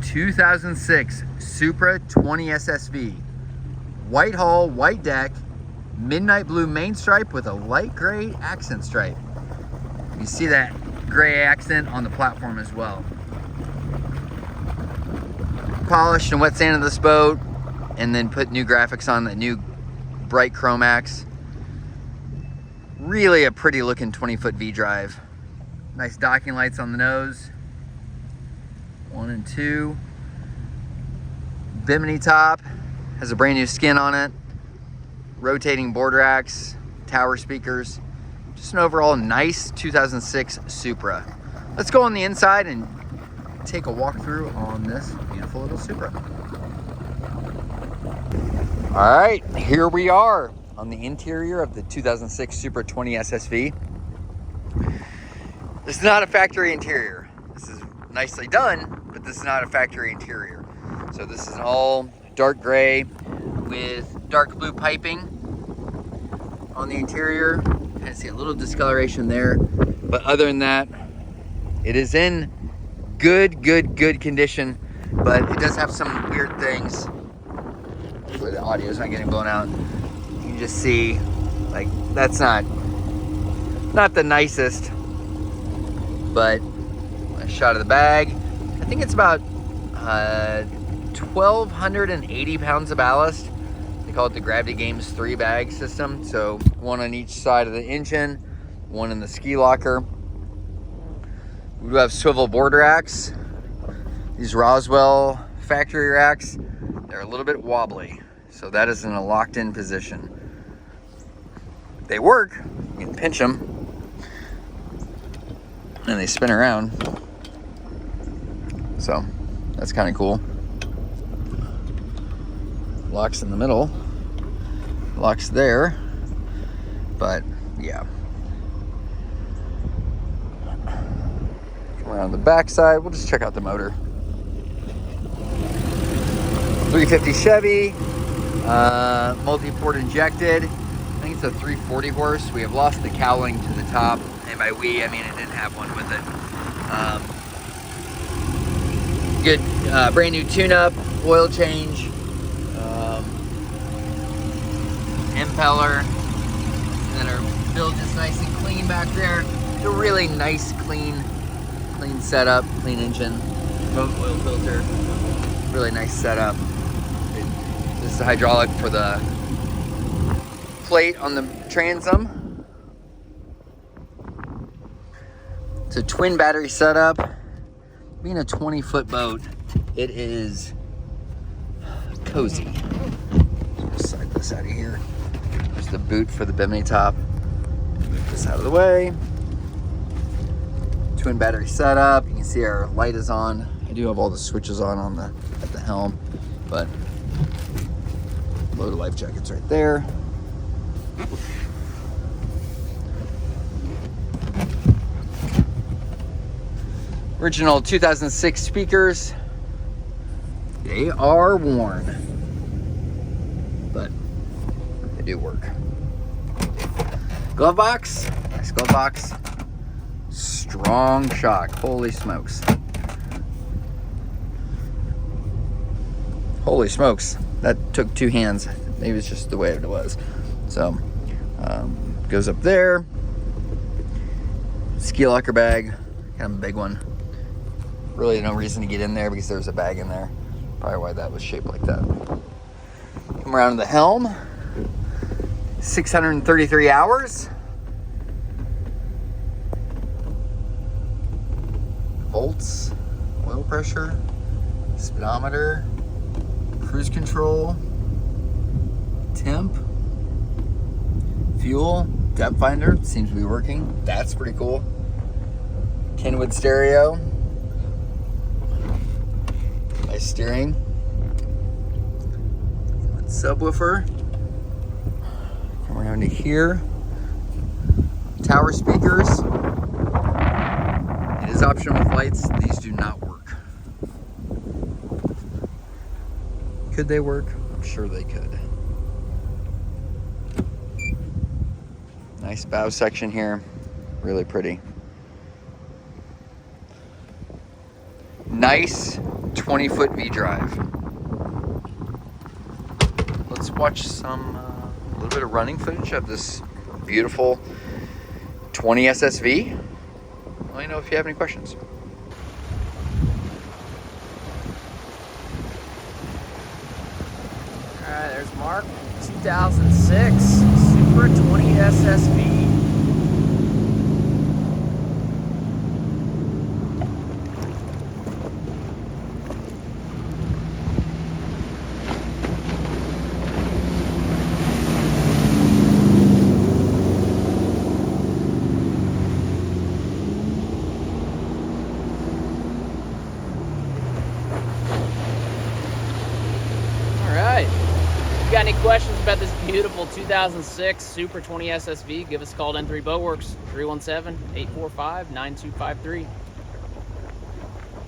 2006 Supra 20 SSV. White hull, white deck, midnight blue main stripe with a light gray accent stripe. You see that gray accent on the platform as well. Polished and wet sanded this boat, and then put new graphics on, the new bright chromax. Really a pretty looking 20-foot V-drive. Nice docking lights on the nose. 1 and 2. Bimini top, has a brand new skin on it. Rotating board racks, tower speakers. Just an overall nice 2006 Supra. Let's go on the inside and take a walk through on this beautiful little Supra. All right, here we are on the interior of the 2006 Supra 20 SSV. This is not a factory interior. This is nicely done, but this is not a factory interior. So this is an all dark gray with dark blue piping on the interior. Kind of see a little discoloration there, but other than that, it is in good condition, but it does have some weird things where the audio is not getting blown out. You can just see, like, that's not the nicest, but a shot of the bag. I think it's about 1,280 pounds of ballast. They call it the Gravity Games 3 bag system. So 1 on each side of the engine, 1 in the ski locker. We do have swivel board racks. These Roswell factory racks, they're a little bit wobbly. So that is in a locked in position. They work, you can pinch them and they spin around. So that's kind of cool. Locks in the middle, locks there, but yeah. Come around the back side, we'll just check out the motor. 350 Chevy, multi-port injected. I think it's a 340 horse. We have lost the cowling to the top, and by we, I mean it didn't have one with it. Good brand new tune-up, oil change, impeller, and then our build is nice and clean back there. It's a really nice, clean setup, clean engine, remote oil filter, really nice setup. This is the hydraulic for the plate on the transom. It's a twin battery setup. Being a 20-foot boat, it is cozy. Just slide this out of here. There's the boot for the bimini top. Move this out of the way. Twin battery setup. You can see our light is on. I do have all the switches on at the helm, but load of life jackets right there. Original 2006 speakers. They are worn, but they do work. Glove box, nice glove box. Strong shock, holy smokes. Holy smokes, that took 2 hands. Maybe it's just the way it was. So, goes up there. Ski locker bag, kind of a big one. Really no reason to get in there because there's a bag in there. Probably why that was shaped like that. Come around to the helm. 633 hours. Volts, oil pressure, speedometer, cruise control, temp, fuel, depth finder, seems to be working. That's pretty cool. Kenwood stereo. Nice steering. Subwoofer. Come around to here. Tower speakers. It is optional with lights. These do not work. Could they work? I'm sure they could. Nice bow section here. Really pretty. Nice 20-foot V-drive. Let's watch some a little bit of running footage of this beautiful 20 SSV. Let me know if you have any questions. All right, there's Mark, 2006 Supra 20 SSV. Got any questions about this beautiful 2006 Supra 20 SSV, give us a call at N3 Boatworks, 317-845-9253.